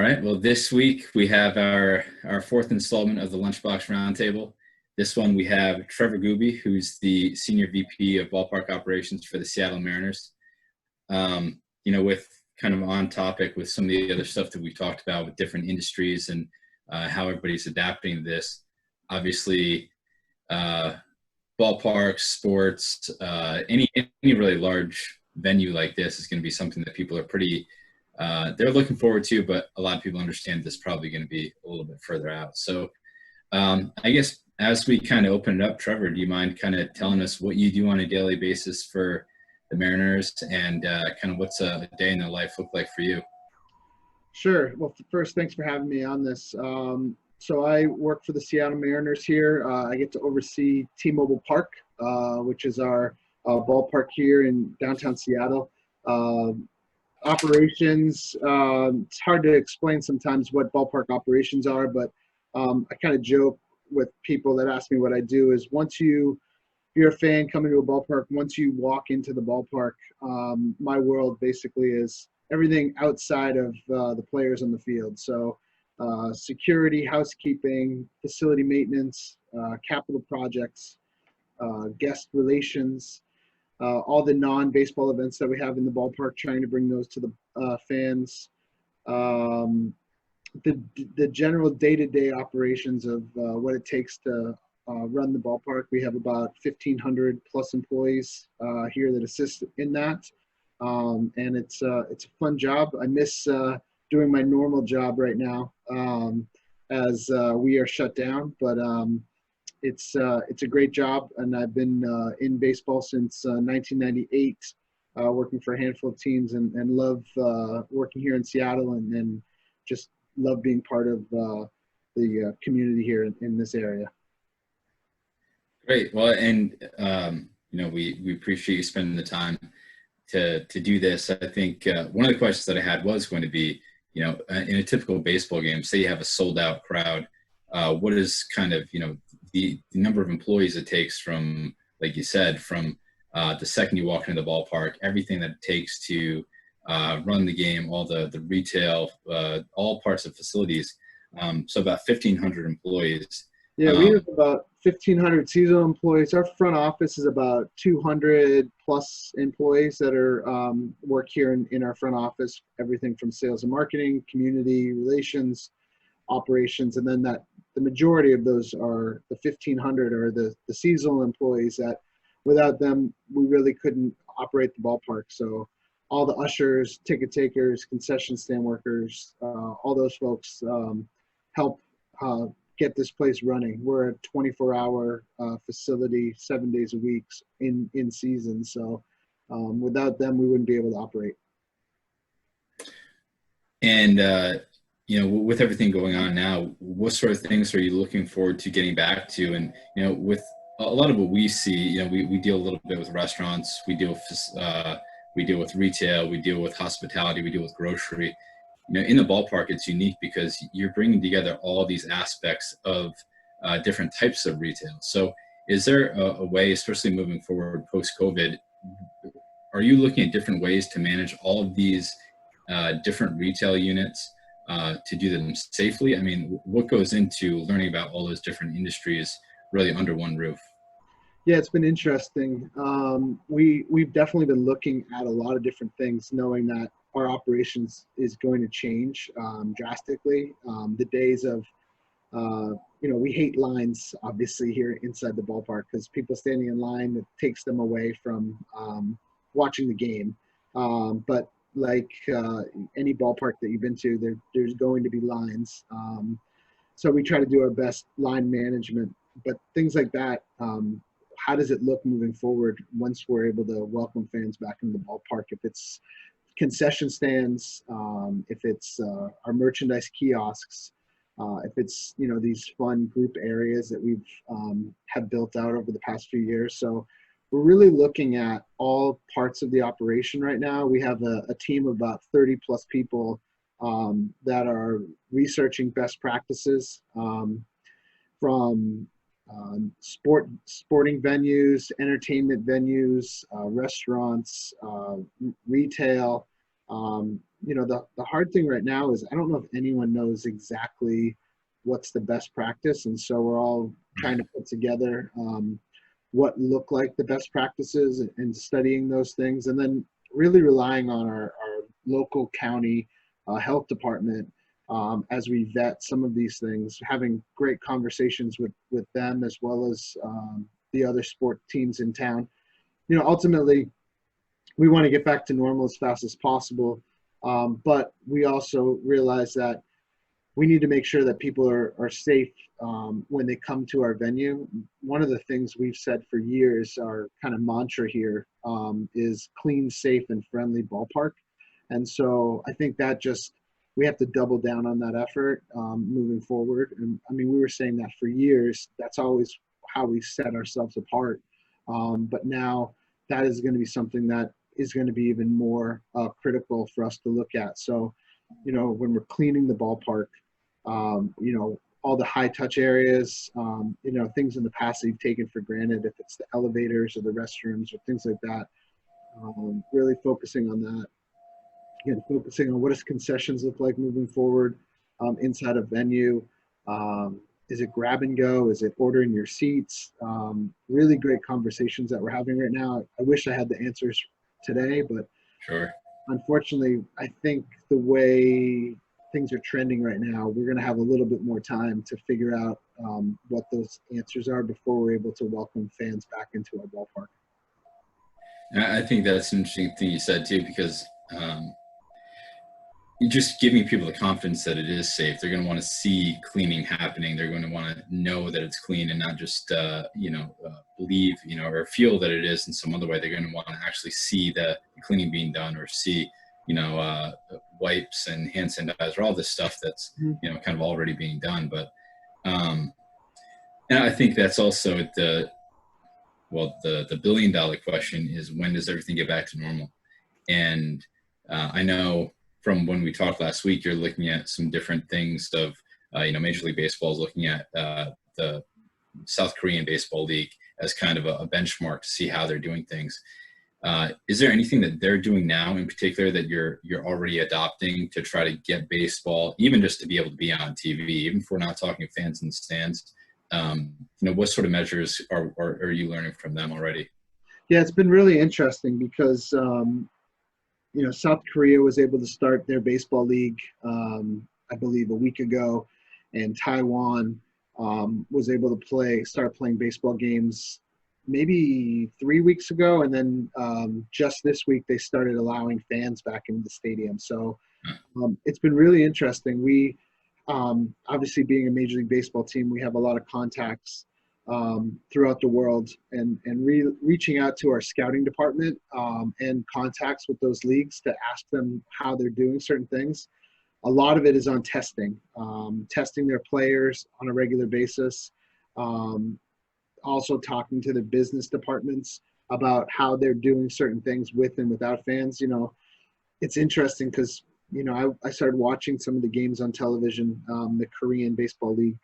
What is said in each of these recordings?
right. Well, this week we have our fourth installment of the Lunchbox Roundtable. This one we have Trevor Gooby, who's the Senior VP of Ballpark Operations for the Seattle Mariners. With kind of on topic with some of the other stuff that we talked about with different industries and how everybody's adapting to this. Obviously, ballparks, sports, any really large venue like this is going to be something that people are pretty they're looking forward to, but a lot of people understand this is probably going to be a little bit further out. So I guess as we kind of open it up, Trevor, do you mind kind of telling us what you do on a daily basis for the Mariners and kind of what's a day in their life look like for you? Sure. Well, first, thanks for having me on this. So I work for the Seattle Mariners here. I get to oversee T-Mobile Park, which is our ballpark here in downtown Seattle. Operations, it's hard to explain sometimes what ballpark operations are, but I kind of joke with people that ask me what I do is once you're a fan coming to a ballpark, once you walk into the ballpark, my world basically is everything outside of the players on the field. So security, housekeeping, facility maintenance, capital projects, guest relations, all the non-baseball events that we have in the ballpark, trying to bring those to the fans. The general day-to-day operations of what it takes to run the ballpark. We have about 1,500 plus employees here that assist in that. And it's a fun job. I miss doing my normal job right now as we are shut down, but it's a great job, and I've been in baseball since 1998, working for a handful of teams, and love working here in Seattle, and just love being part of the community here in this area. Great. Well, and we appreciate you spending the time to do this. I think one of the questions that I had was going to be, in a typical baseball game, say you have a sold out crowd, what is kind of, the number of employees it takes from, like you said, from the second you walk into the ballpark, everything that it takes to run the game, all the retail, all parts of facilities. So about 1,500 employees. Yeah, we have about 1,500 seasonal employees. Our front office is about 200 plus employees that are work here in our front office, everything from sales and marketing, community relations, operations, and then the majority of those are the 1,500 are the seasonal employees that without them, we really couldn't operate the ballpark. So all the ushers, ticket takers, concession stand workers, all those folks help get this place running. We're a 24-hour facility, 7 days a week in season. So without them, we wouldn't be able to operate. And, with everything going on now, what sort of things are you looking forward to getting back to? And, with a lot of what we see, we deal a little bit with restaurants, we deal with retail, we deal with hospitality, we deal with grocery. In the ballpark, it's unique because you're bringing together all these aspects of different types of retail. So is there a way, especially moving forward post-COVID, are you looking at different ways to manage all of these different retail units to do them safely? I mean, what goes into learning about all those different industries really under one roof? Yeah, it's been interesting. We've definitely been looking at a lot of different things, knowing that our operations is going to change drastically. The days of, we hate lines, obviously, here inside the ballpark because people standing in line, it takes them away from watching the game. But like any ballpark that you've been to, there's going to be lines. So we try to do our best line management, but things like that, how does it look moving forward once we're able to welcome fans back into the ballpark? If it's concession stands, if it's our merchandise kiosks, if it's, these fun group areas that we've have built out over the past few years. So we're really looking at all parts of the operation right now. We have a team of about 30 plus people that are researching best practices from sporting venues, entertainment venues, restaurants, retail, The hard thing right now is I don't know if anyone knows exactly what's the best practice. And so we're all trying to put together what look like the best practices and studying those things. And then really relying on our local county health department as we vet some of these things, having great conversations with them as well as the other sport teams in town. Ultimately, we want to get back to normal as fast as possible. But we also realize that we need to make sure that people are safe when they come to our venue. One of the things we've said for years, our kind of mantra here, is clean, safe, and friendly ballpark. And so I think that we have to double down on that effort moving forward. And I mean, we were saying that for years. That's always how we set ourselves apart. But now that is going to be something that is going to be even more critical for us to look at. So, when we're cleaning the ballpark, all the high touch areas, things in the past that you've taken for granted, if it's the elevators or the restrooms or things like that, really focusing on that. Again, focusing on what does concessions look like moving forward inside a venue. Is it grab and go? Is it ordering your seats? Really great conversations that we're having right now. I wish I had the answers today, but Sure. Unfortunately, I think the way things are trending right now, we're going to have a little bit more time to figure out what those answers are before we're able to welcome fans back into our ballpark. I think that's an interesting thing you said too, because you're just giving people the confidence that it is safe. They're going to want to see cleaning happening. They're going to want to know that it's clean and not just, believe, or feel that it is in some other way. They're going to want to actually see the cleaning being done, or see, wipes and hand sanitizer, all this stuff that's, kind of already being done. But, and I think that's also the $1 billion question is, when does everything get back to normal? And I know from when we talked last week, you're looking at some different things of, Major League Baseball is looking at the South Korean Baseball League as kind of a benchmark to see how they're doing things. Is there anything that they're doing now in particular that you're already adopting to try to get baseball, even just to be able to be on TV, even if we're not talking fans in the stands? What sort of measures are you learning from them already? Yeah, it's been really interesting because South Korea was able to start their baseball league, I believe, a week ago, and Taiwan was able to start playing baseball games maybe 3 weeks ago, and then just this week they started allowing fans back into the stadium. So it's been really interesting. We obviously, being a Major League Baseball team, we have a lot of contacts throughout the world, and reaching out to our scouting department and contacts with those leagues to ask them how they're doing certain things. A lot of it is on testing their players on a regular basis, also talking to the business departments about how they're doing certain things with and without fans. It's interesting because, I started watching some of the games on television, the Korean Baseball League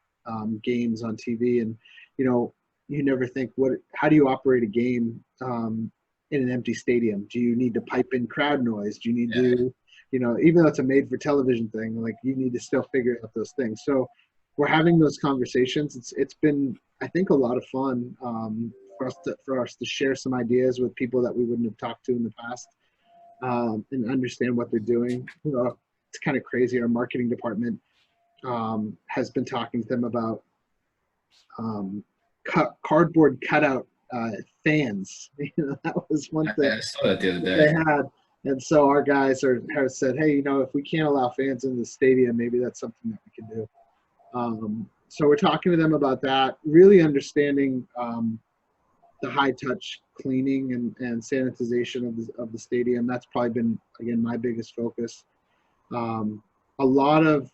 games on TV, and you never think, how do you operate a game in an empty stadium? Do you need to pipe in crowd noise? Do you need to, even though it's a made for television thing, like, you need to still figure out those things. So we're having those conversations. It's been, I think, a lot of fun for us to share some ideas with people that we wouldn't have talked to in the past, and understand what they're doing. It's kind of crazy. Our marketing department has been talking to them about cardboard cutout fans. That was one thing I saw that the other day. they had. And so our guys have said, hey, if we can't allow fans in the stadium, maybe that's something that we can do. So we're talking to them about that, really understanding the high touch cleaning and sanitization of the stadium. That's probably been, again, my biggest focus. A lot of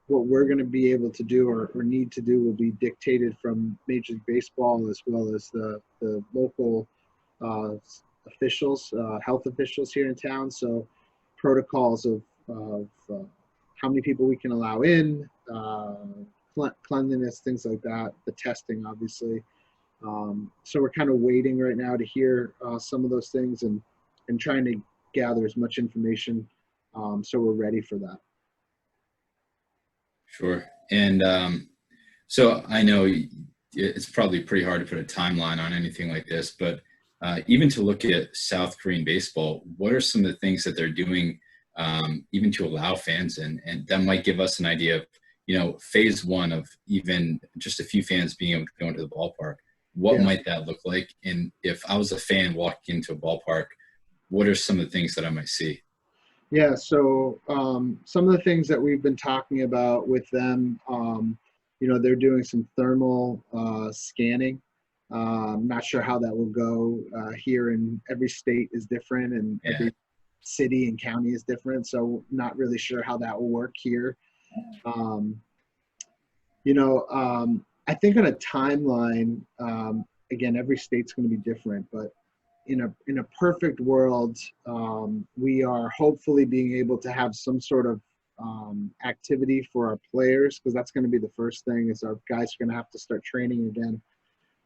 what we're going to be able to do or need to do will be dictated from Major League Baseball, as well as the local officials, health officials here in town. So protocols of how many people we can allow in, cleanliness, things like that, the testing, obviously. So we're kind of waiting right now to hear some of those things and trying to gather as much information so we're ready for that. Sure. And so I know it's probably pretty hard to put a timeline on anything like this, but even to look at South Korean baseball, what are some of the things that they're doing even to allow fans in? And that might give us an idea of, phase one of even just a few fans being able to go into the ballpark. What might that look like? And if I was a fan walking into a ballpark, what are some of the things that I might see? Yeah, so some of the things that we've been talking about with them, they're doing some thermal scanning. I'm not sure how that will go here, and every state is different, and every city and county is different, so not really sure how that will work here. I think on a timeline, again, every state's going to be different, but in a perfect world, we are hopefully being able to have some sort of activity for our players, because that's going to be the first thing, is our guys are going to have to start training again.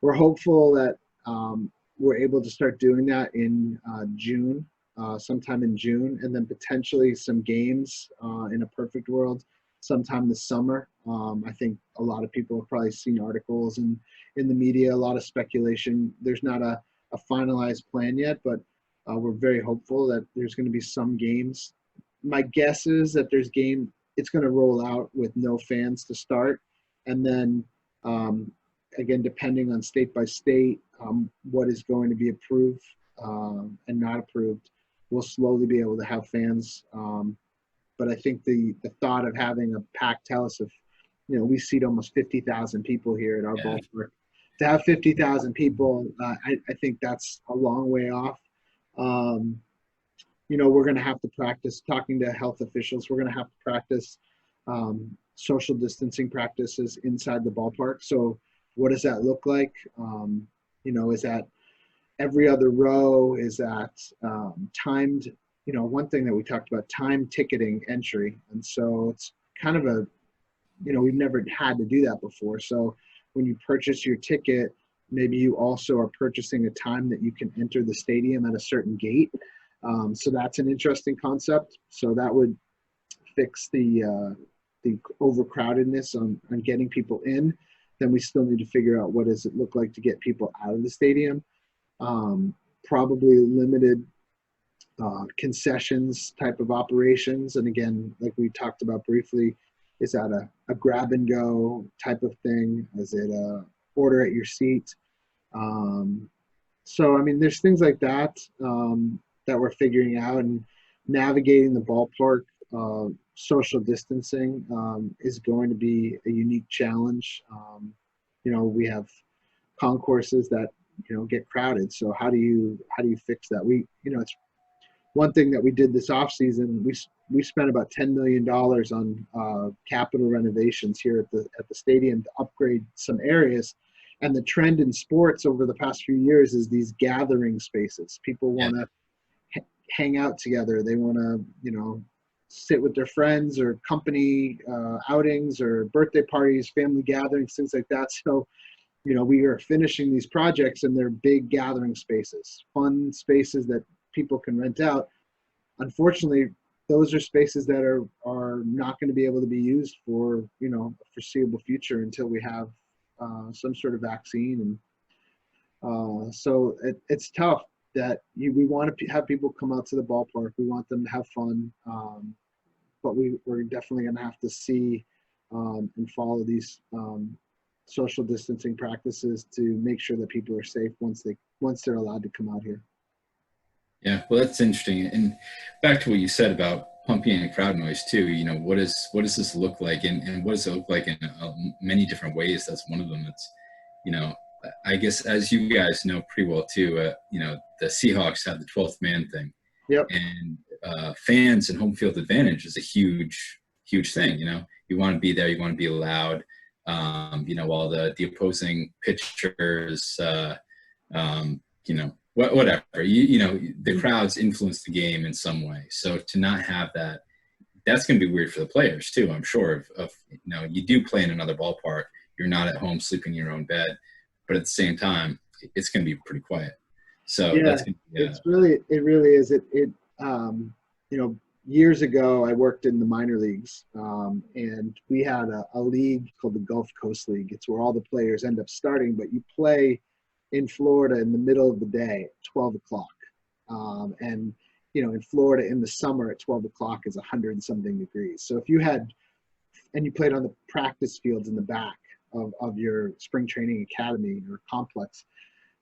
We're hopeful that we're able to start doing that in June, sometime in June, and then potentially some games in a perfect world sometime this summer. I think a lot of people have probably seen articles in the media, a lot of speculation. There's not a finalized plan yet, but we're very hopeful that there's going to be some games. My guess is that it's going to roll out with no fans to start, and then again, depending on state by state, what is going to be approved and not approved, we'll slowly be able to have fans. But I think the thought of having a packed house of, we seat almost 50,000 people here at our ballpark. To have 50,000 people, I think that's a long way off. We're going to have to practice talking to health officials. We're going to have to practice social distancing practices inside the ballpark. So what does that look like? Is that every other row? Is that timed? One thing that we talked about, time ticketing entry. And so it's kind of we've never had to do that before. So when you purchase your ticket, maybe you also are purchasing a time that you can enter the stadium at a certain gate. So that's an interesting concept. So that would fix the overcrowdedness on getting people in. Then we still need to figure out what does it look like to get people out of the stadium. Probably limited concessions type of operations. And again, like we talked about briefly, is that a grab and go type of thing? Is it a order at your seat? So, there's things like that that we're figuring out, and navigating the ballpark. Social distancing is going to be a unique challenge. We have concourses that, get crowded. So how do you fix that? It's one thing that we did this off season. We spent about $10 million on capital renovations here at the stadium to upgrade some areas. And the trend in sports over the past few years is these gathering spaces. People want to hang out together. They want to, sit with their friends, or company outings, or birthday parties, family gatherings, things like that. So, we are finishing these projects, and they're big gathering spaces, fun spaces that people can rent out. Unfortunately, those are spaces that are not going to be able to be used for, a foreseeable future until we have some sort of vaccine. And so it's tough that we want to have people come out to the ballpark. We want them to have fun. But we're definitely going to have to see and follow these social distancing practices to make sure that people are safe once they're allowed to come out here. Yeah, well, that's interesting. And back to what you said about pumping in crowd noise too. What does this look like, and what does it look like in many different ways? That's one of them. That's, I guess, as you guys know pretty well too. The Seahawks have the 12th man thing. Yep. And fans and home field advantage is a huge thing. You want to be there, you want to be loud. While the opposing pitchers, whatever, the crowds influence the game in some way. So to not have that, that's going to be weird for the players too. I'm sure you do play in another ballpark. You're not at home sleeping in your own bed, but at the same time, it's going to be pretty quiet. So yeah, that's it really is. you know, years ago, I worked in the minor leagues, and we had a league called the Gulf Coast League. It's where all the players end up starting, but you play in Florida in the middle of the day at 12 o'clock. And, you know, in Florida in the summer at 12 o'clock is 100 and something degrees. So if you had, and you played on the practice fields in the back of your spring training academy or complex.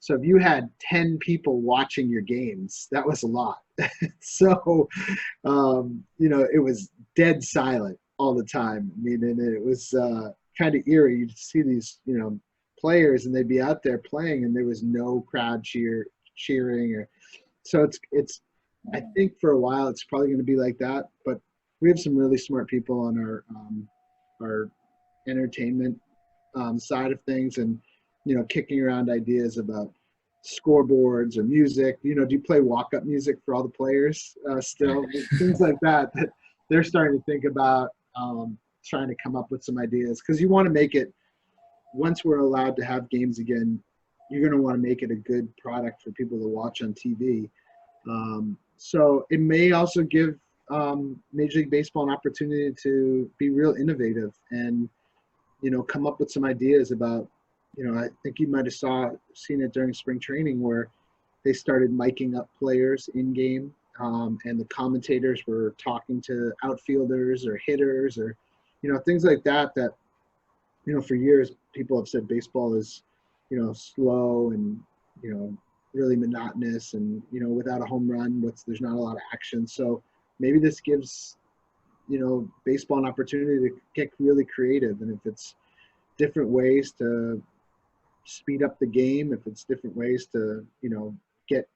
So if you had 10 people watching your games, that was a lot. So, you know, it was dead silent all the time. I mean, and it was kind of eerie. You'd see these, you know, players and they'd be out there playing and there was no crowd cheering. Or, so it's, I think for a while it's probably going to be like that, but we have some really smart people on our entertainment side of things, and you know, kicking around ideas about scoreboards or music. You know, do you play walk-up music for all the players still? Things like that they're starting to think about, trying to come up with some ideas, because you want to make it, once we're allowed to have games again, you're going to want to make it a good product for people to watch on TV. So it may also give Major League Baseball an opportunity to be real innovative and, you know, come up with some ideas about, you know, I think you might have seen it during spring training where they started miking up players in game, and the commentators were talking to outfielders or hitters or, you know, things like that, you know, for years people have said baseball is, you know, slow and, you know, really monotonous and, you know, without a home run, there's not a lot of action. So maybe this gives, you know, baseball an opportunity to get really creative. And if it's different ways to speed up the game, if it's different ways to, you know, get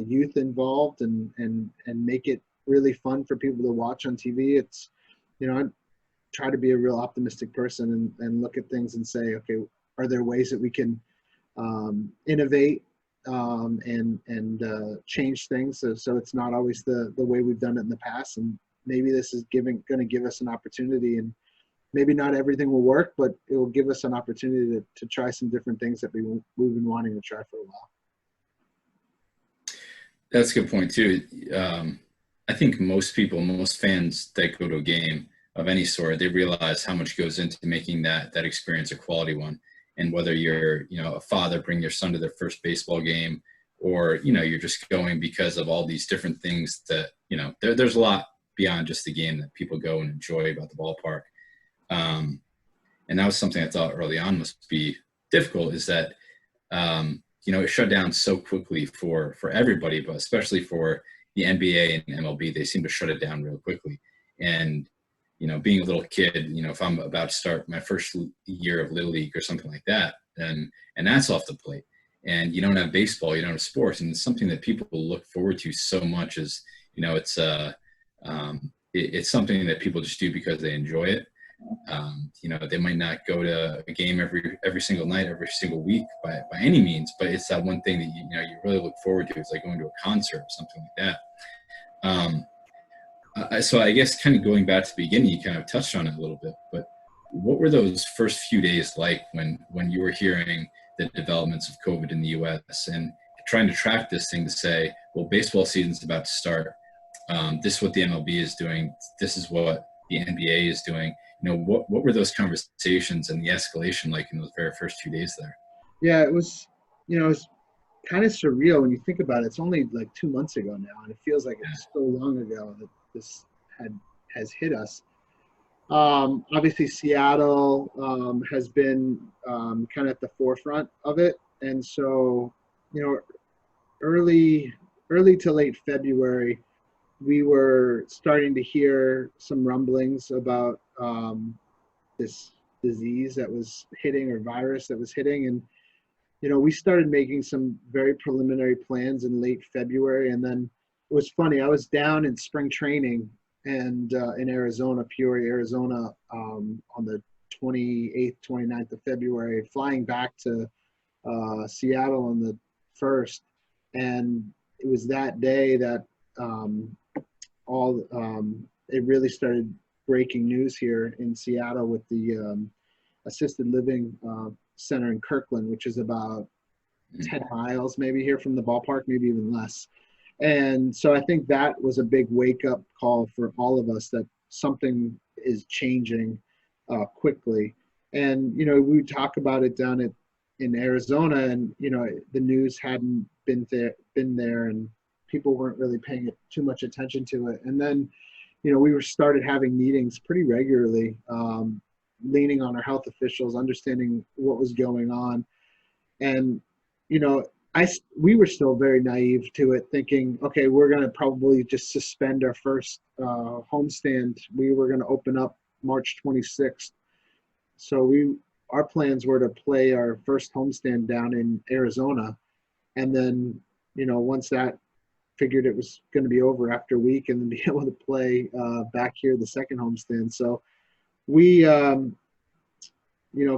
youth involved and make it really fun for people to watch on TV, it's, you know, I try to be a real optimistic person and look at things and say, okay, are there ways that we can innovate and change things so it's not always the way we've done it in the past? And maybe this is going to give us an opportunity, and maybe not everything will work, but it will give us an opportunity to try some different things that we've been wanting to try for a while. That's a good point too. I think most fans that go to a game of any sort, they realize how much goes into making that experience a quality one. And whether you're, you know, a father bring your son to their first baseball game, or, you know, you're just going because of all these different things that, you know, there's a lot beyond just the game that people go and enjoy about the ballpark. And that was something I thought early on must be difficult, is that, you know, it shut down so quickly for everybody, but especially for the NBA and MLB. They seem to shut it down real quickly. And, you know, being a little kid, you know, if I'm about to start my first year of Little League or something like that, and that's off the plate, and you don't have baseball, you don't have sports, and it's something that people look forward to so much. Is, you know, it's something that people just do because they enjoy it. You know, they might not go to a game every single night, every single week by any means, but it's that one thing that you know you really look forward to. It's like going to a concert or something like that. So I guess kind of going back to the beginning, you kind of touched on it a little bit, but what were those first few days like when you were hearing the developments of COVID in the U.S. and trying to track this thing to say, well, baseball season's about to start. This is what the MLB is doing. This is what the NBA is doing. You know, what were those conversations and the escalation like in those very first few days there? Yeah, it was, you know, it's kind of surreal when you think about it. It's only like 2 months ago now, and it feels like it's so long ago that this has hit us. Obviously, Seattle has been kind of at the forefront of it, and so, you know, early to late February, we were starting to hear some rumblings about this disease that was hitting, or virus that was hitting, and you know, we started making some very preliminary plans in late February, and then it was funny. I was down in spring training and in Arizona, Peoria, Arizona, on the 28th, 29th of February, flying back to Seattle on the 1st. And it was that day that it really started breaking news here in Seattle with the assisted living center in Kirkland, which is about 10 miles maybe here from the ballpark, maybe even less. And so I think that was a big wake up call for all of us that something is changing quickly. And, we talk about it down in Arizona, and, the news hadn't been there, and people weren't really paying it too much attention to it. And then, we were started having meetings pretty regularly, leaning on our health officials, understanding what was going on. And, you know, we were still very naive to it, thinking, okay, we're going to probably just suspend our first homestand. We were going to open up March 26th. So our plans were to play our first homestand down in Arizona. And then, once that figured it was going to be over after a week, and then be able to play back here the second homestand. So we,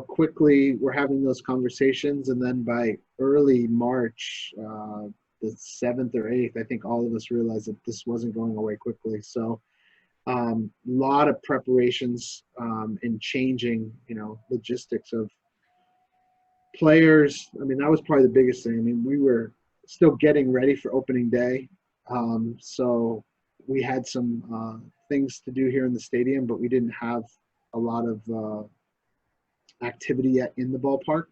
quickly we're having those conversations. And then by early March, the 7th or 8th, I think all of us realized that this wasn't going away quickly. So a lot of preparations in changing, logistics of players. I mean, that was probably the biggest thing. I mean, we were still getting ready for opening day. So we had some things to do here in the stadium, but we didn't have a lot of activity yet in the ballpark.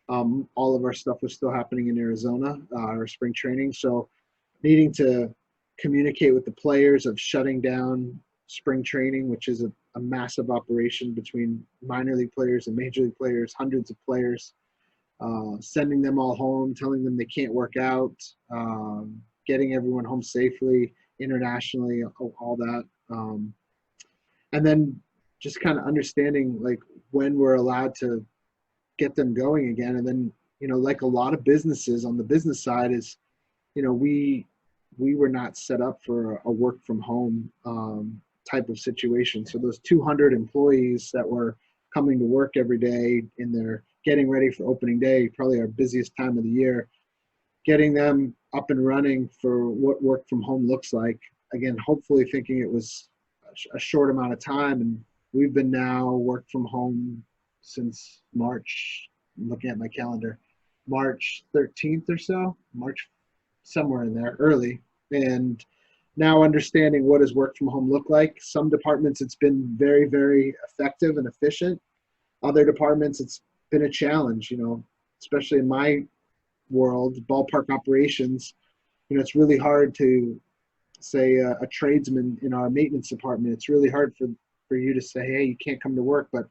All of our stuff was still happening in Arizona, our spring training. So needing to communicate with the players of shutting down spring training, which is a massive operation between minor league players and major league players, hundreds of players, sending them all home, telling them they can't work out, getting everyone home safely internationally, all that. And then just kind of understanding like when we're allowed to get them going again. And then, like a lot of businesses on the business side is, we were not set up for a work from home type of situation. So those 200 employees that were coming to work every day in their getting ready for opening day, probably our busiest time of the year, getting them up and running for what work from home looks like. Again, hopefully thinking it was a short amount of time. And we've been now work from home since March, I'm looking at my calendar, March 13th or so, March somewhere in there, early. And now understanding what does work from home look like. Some departments, it's been very, very effective and efficient. Other departments, it's been a challenge, especially in my world, ballpark operations. It's really hard to say a tradesman in our maintenance department. It's really hard for you to say, hey, you can't come to work, but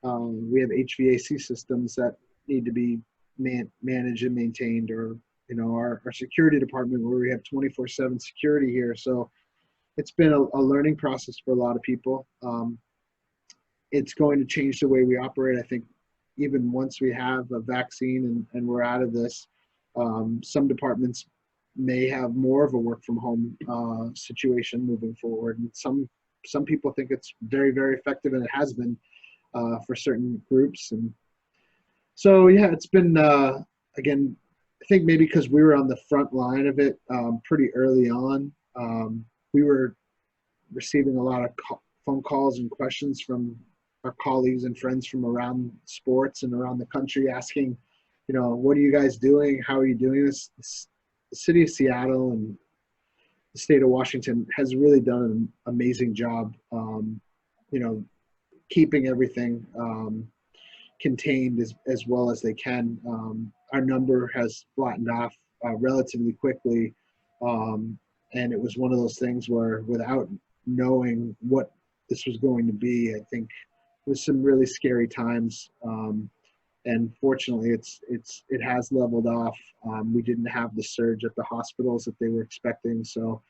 we have HVAC systems that need to be managed and maintained, or our security department where we have 24/7 security here. So it's been a learning process for a lot of people. It's going to change the way we operate. I think even once we have a vaccine and we're out of this, some departments may have more of a work from home situation moving forward. And some people think it's very, very effective, and it has been for certain groups. And so, yeah, it's been, again, I think maybe because we were on the front line of it pretty early on, we were receiving a lot of phone calls and questions from our colleagues and friends from around sports and around the country asking, what are you guys doing? How are you doing this? The city of Seattle and the state of Washington has really done an amazing job, keeping everything contained as well as they can. Our number has flattened off relatively quickly. And it was one of those things where, without knowing what this was going to be, I think it was some really scary times. And fortunately, it has leveled off. We didn't have the surge at the hospitals that they were expecting, so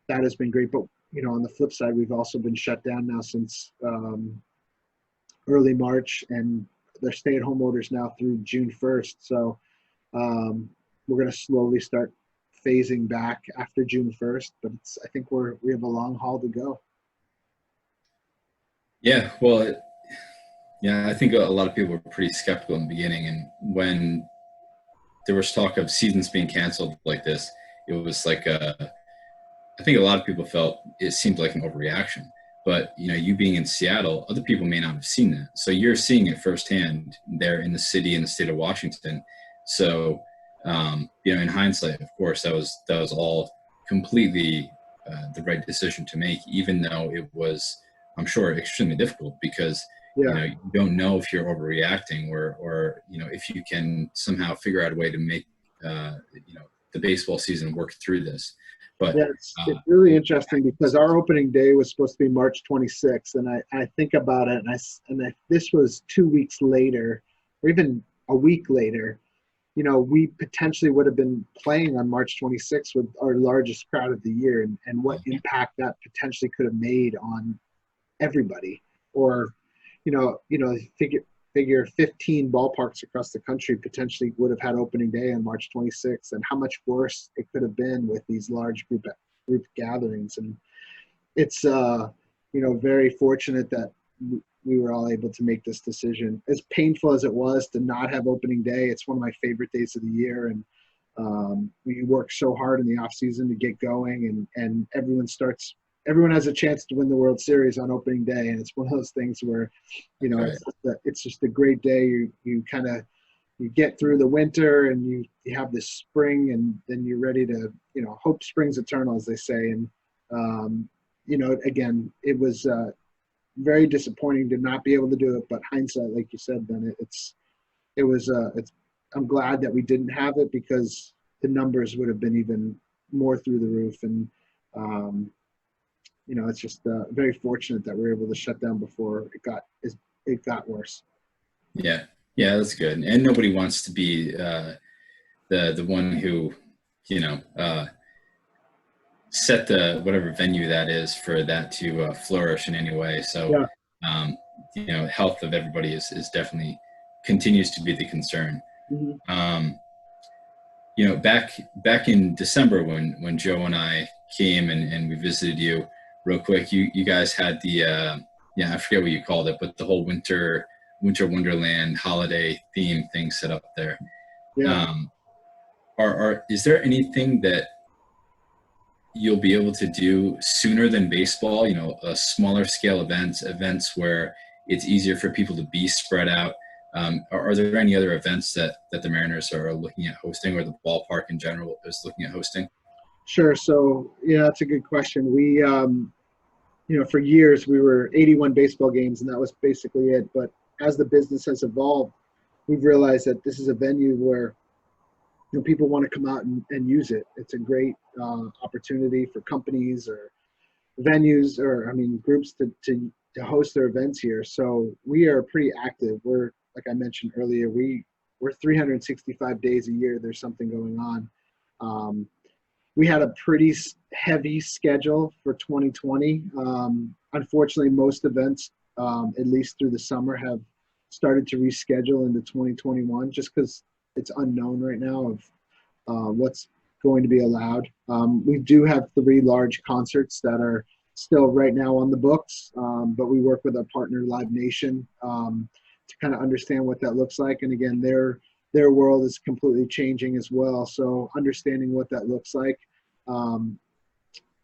that has been great. But on the flip side, we've also been shut down now since early March, and they're stay-at-home orders now through June 1st. So we're going to slowly start phasing back after June 1st, but I think we have a long haul to go. Yeah, well, yeah, I think a lot of people were pretty skeptical in the beginning, and when there was talk of seasons being canceled like this, it was like I think a lot of people felt it seemed like an overreaction. But you being in Seattle, other people may not have seen that, so you're seeing it firsthand there in the city, in the state of Washington. So in hindsight, of course, that was all completely the right decision to make, even though it was, I'm sure, extremely difficult because Yeah. you don't know if you're overreacting or if you can somehow figure out a way to make the baseball season work through this. But Yeah, it's really interesting because our opening day was supposed to be March 26th, and I think about it, and if this was 2 weeks later, or even a week later, we potentially would have been playing on March 26th with our largest crowd of the year, and what impact that potentially could have made on everybody. Or, figure 15 ballparks across the country potentially would have had opening day on March 26th, and how much worse it could have been with these large group gatherings. And it's very fortunate that we were all able to make this decision. As painful as it was to not have opening day, it's one of my favorite days of the year, and we work so hard in the off season to get going, and everyone has a chance to win the World Series on opening day, and it's one of those things where right. it's just a great day. You get through the winter, and you have this spring, and then you're ready to hope springs eternal, as they say. And again, it was very disappointing to not be able to do it, but hindsight, like you said, Ben, I'm glad that we didn't have it, because the numbers would have been even more through the roof. And it's just very fortunate that we were able to shut down before it got worse. Yeah, that's good. And nobody wants to be the one who set the whatever venue that is for that to flourish in any way. So health of everybody is definitely continues to be the concern. Mm-hmm. Back in December when Joe and I came and we visited you real quick, you guys had the I forget what you called it, but the whole winter wonderland holiday theme thing set up there. Yeah. Is there anything that you'll be able to do sooner than baseball, a smaller scale events where it's easier for people to be spread out? Are there any other events that the Mariners are looking at hosting, or the ballpark in general is looking at hosting? Sure. So, that's a good question. We, for years we were 81 baseball games, and that was basically it. But as the business has evolved, we've realized that this is a venue where people want to come out and use it. It's a great opportunity for companies or venues, or groups to host their events here. So we are pretty active. We're, like I mentioned earlier, we're 365 days a year. There's something going on. We had a pretty heavy schedule for 2020. Unfortunately, most events, at least through the summer, have started to reschedule into 2021, just because it's unknown right now of what's going to be allowed. We do have 3 large concerts that are still right now on the books, but we work with our partner Live Nation to kind of understand what that looks like. And again, their world is completely changing as well. So understanding what that looks like.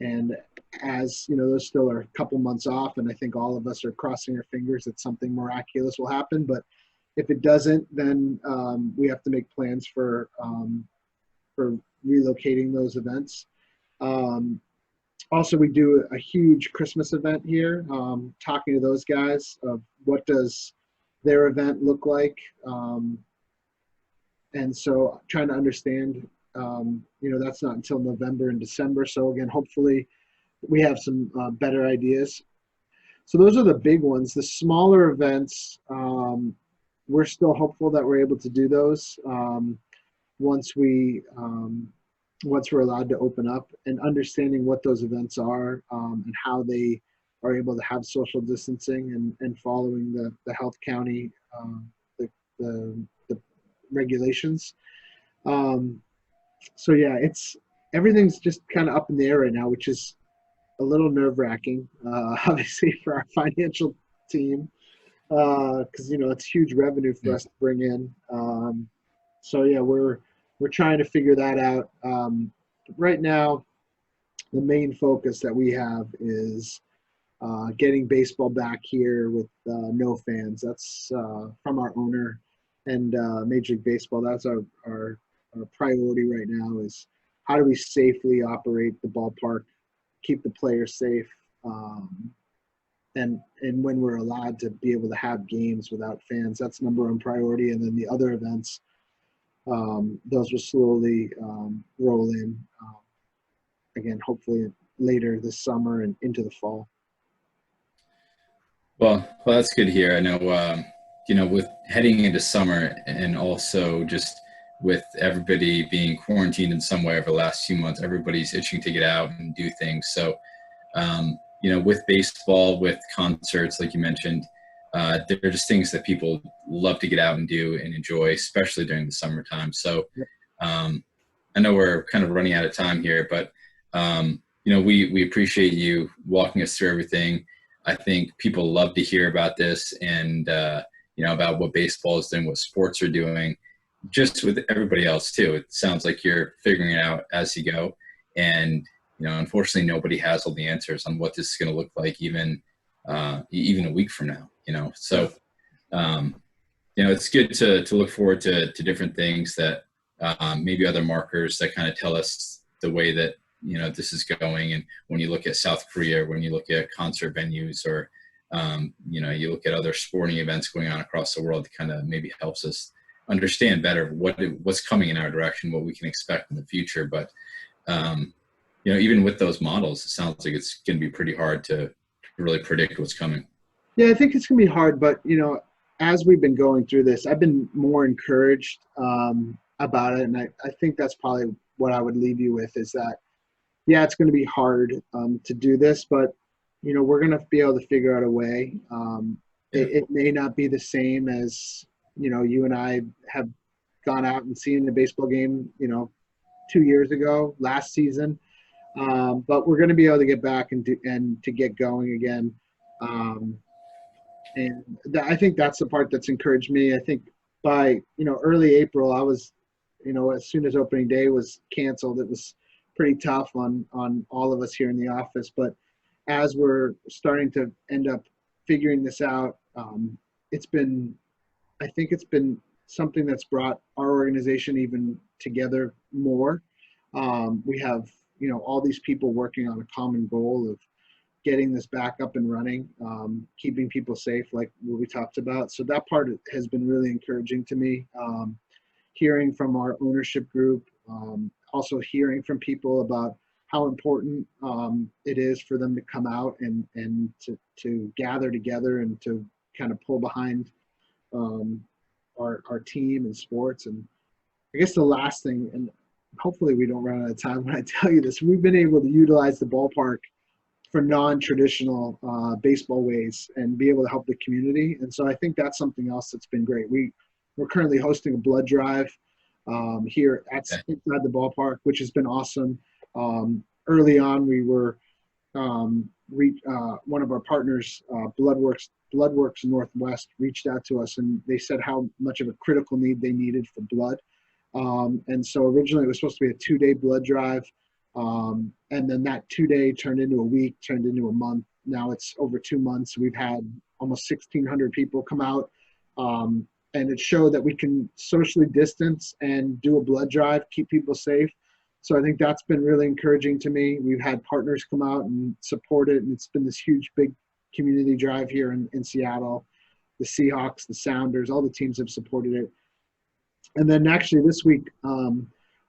And as those still are a couple months off, and I think all of us are crossing our fingers that something miraculous will happen. But if it doesn't, then we have to make plans for relocating those events. Also, we do a huge Christmas event here, talking to those guys of what does their event look like. And so trying to understand, that's not until November and December. So again, hopefully we have some better ideas. So those are the big ones. The smaller events, we're still hopeful that we're able to do those once we're allowed to open up, and understanding what those events are and how they are able to have social distancing and following the health county, the regulations. So yeah, everything's just kind of up in the air right now, which is a little nerve-wracking, obviously for our financial team, because it's huge revenue for us to bring in. So yeah, we're trying to figure that out. Right now, the main focus that we have is getting baseball back here with no fans. That's from our owner and Major League Baseball. That's our priority right now, is how do we safely operate the ballpark, keep the players safe, and when we're allowed to be able to have games without fans. That's number one priority. And then the other events, those will slowly roll in, again, hopefully later this summer and into the fall. Well, that's good to hear. I know, with heading into summer and also just with everybody being quarantined in some way over the last few months, everybody's itching to get out and do things. So, with baseball, with concerts, like you mentioned, they're just things that people love to get out and do and enjoy, especially during the summertime. So, I know we're kind of running out of time here, but, we appreciate you walking us through everything. I think people love to hear about this and, about what baseball is doing, what sports are doing, just with everybody else too. It sounds like you're figuring it out as you go. And, unfortunately, nobody has all the answers on what this is going to look like even a week from now, So, it's good to look forward to different things that maybe other markers that kind of tell us the way that, this is going. And when you look at South Korea, when you look at concert venues or, you look at other sporting events going on across the world, it kind of maybe helps us understand better what's coming in our direction, what we can expect in the future. But, even with those models, it sounds like it's going to be pretty hard to really predict what's coming. Yeah, I think it's going to be hard, but, as we've been going through this, I've been more encouraged about it. And I think that's probably what I would leave you with is that, yeah, it's going to be hard to do this, but, we're going to be able to figure out a way. It may not be the same as, you and I have gone out and seen a baseball game, 2 years ago, last season. But we're going to be able to get back and to get going again. I think that's the part that's encouraged me. I think by, early April, I was, as soon as opening day was canceled, it was pretty tough on all of us here in the office. But as we're starting to end up figuring this out, I think it's been something that's brought our organization even together more. We have, all these people working on a common goal of getting this back up and running, keeping people safe, like what we talked about. So that part has been really encouraging to me. Hearing from our ownership group, also hearing from people about how important it is for them to come out and to gather together and to kind of pull behind our team and sports. And I guess the last thing, and hopefully we don't run out of time when I tell you this, we've been able to utilize the ballpark for non-traditional baseball ways and be able to help the community. And so I think that's something else that's been great. We're currently hosting a blood drive here inside the ballpark, which has been awesome. Early on, we were one of our partners, Bloodworks Northwest, reached out to us, and they said how much of a critical need they needed for blood. And so originally it was supposed to be a 2-day blood drive. And then that 2-day turned into a week, turned into a month. Now it's over 2 months. We've had almost 1,600 people come out. And it showed that we can socially distance and do a blood drive, keep people safe. So I think that's been really encouraging to me. We've had partners come out and support it, and it's been this huge, big community drive here in Seattle. The Seahawks, the Sounders, all the teams have supported it. And then actually this week,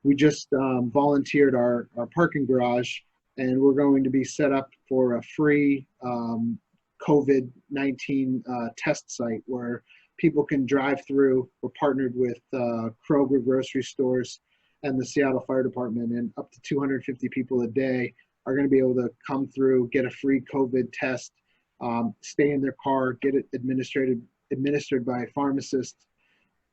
we just volunteered our parking garage, and we're going to be set up for a free COVID-19 test site where people can drive through. We're partnered with Kroger grocery stores and the Seattle Fire Department, and up to 250 people a day are going to be able to come through, get a free COVID test, stay in their car, get it administered by a pharmacist.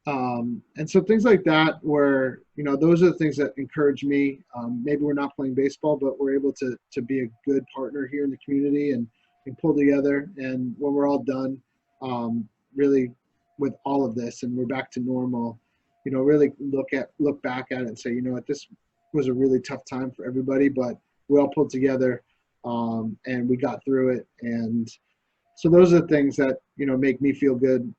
And so things like that where, those are the things that encourage me. Maybe we're not playing baseball, but we're able to be a good partner here in the community and pull together. And when we're all done, really with all of this and we're back to normal, really look back at it and say, this was a really tough time for everybody, but we all pulled together and we got through it. And so those are the things that, make me feel good.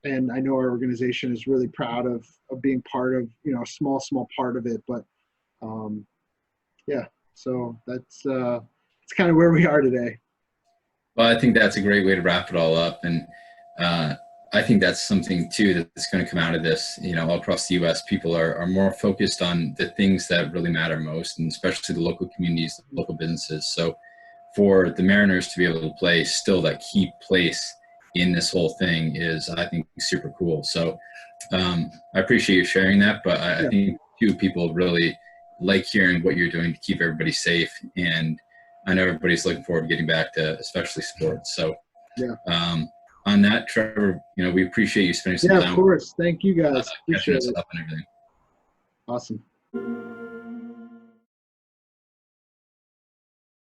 And I know our organization is really proud of being part of, a small part of it, but Yeah, so that's kind of where we are today. Well, I think that's a great way to wrap it all up. And I think that's something too that's going to come out of this. All across the U.S., people are more focused on the things that really matter most, and especially the local communities, the local businesses. So for the Mariners to be able to play still that key place in this whole thing is, I think, super cool. So I appreciate you sharing that, but I think too, people really like hearing what you're doing to keep everybody safe. And I know everybody's looking forward to getting back to especially sports. So on that, Trevor, we appreciate you spending some time. Yeah, of course. Thank you guys. Appreciate catching us it. up and everything. Awesome.